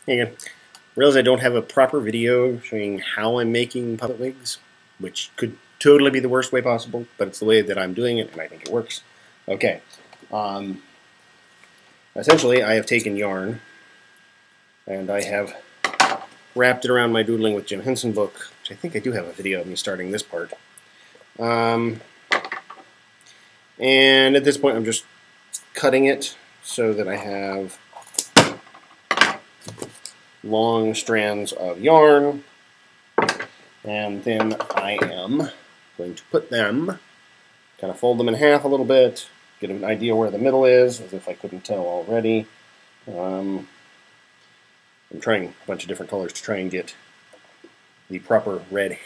Hey again. Realize I don't have a proper video showing how I'm making puppet wigs, which could totally be the worst way possible, but it's the way that I'm doing it, and I think it works. Okay. Essentially, I have taken yarn, and I have wrapped it around my Doodling with Jim Henson book, which I think I do have a video of me starting this part. And at this point, I'm just cutting it so that I have long strands of yarn, and then I am going to put them, kind of fold them in half a little bit, get an idea where the middle is, as if I couldn't tell already. I'm trying a bunch of different colors to try and get the proper red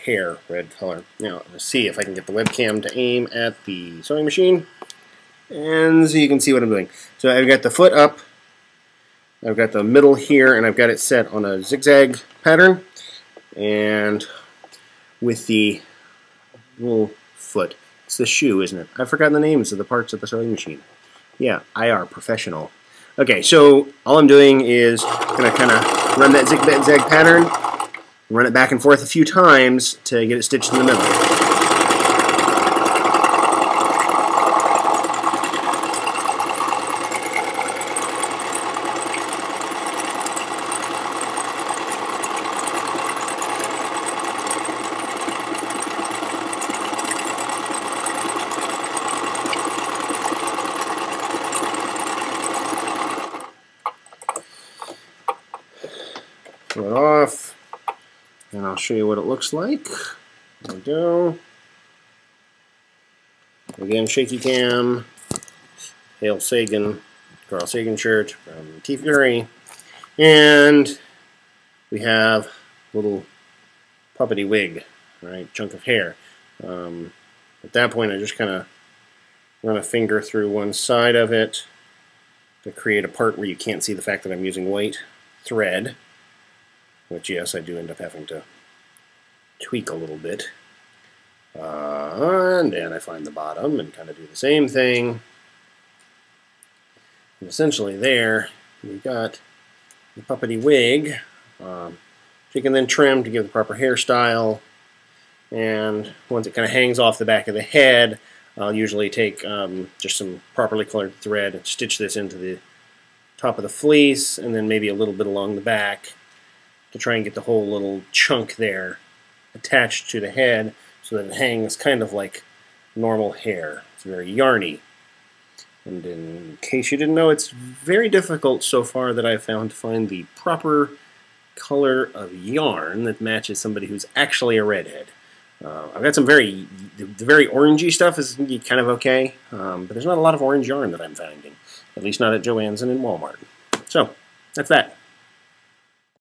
color. Now, let's see if I can get the webcam to aim at the sewing machine, and so you can see what I'm doing. So I've got the foot up, I've got the middle here, and I've got it set on a zigzag pattern, and with the little foot, it's the shoe, isn't it? I've forgotten the names of the parts of the sewing machine. Yeah, IR, professional. Okay, so all I'm doing is going to kind of run that zigzag pattern, run it back and forth a few times to get it stitched in the middle. Pull it off, and I'll show you what it looks like. There we go. Again, shaky cam, Hail Sagan, Carl Sagan shirt from T Fury, and we have a little puppety wig, right, chunk of hair. At that point, I just kind of run a finger through one side of it to create a part where you can't see the fact that I'm using white thread, which, yes, I do end up having to tweak a little bit. And then I find the bottom and kind of do the same thing. And essentially there, we've got the puppety wig. You can then trim to give the proper hairstyle. And once it kind of hangs off the back of the head, I'll usually take just some properly colored thread and stitch this into the top of the fleece, and then maybe a little bit along the back, to try and get the whole little chunk there attached to the head so that it hangs kind of like normal hair. It's very yarny. And in case you didn't know, it's very difficult so far that I've found to find the proper color of yarn that matches somebody who's actually a redhead. I've got some the very orangey stuff is kind of okay, but there's not a lot of orange yarn that I'm finding, at least not at Joann's and in Walmart. So, that's that.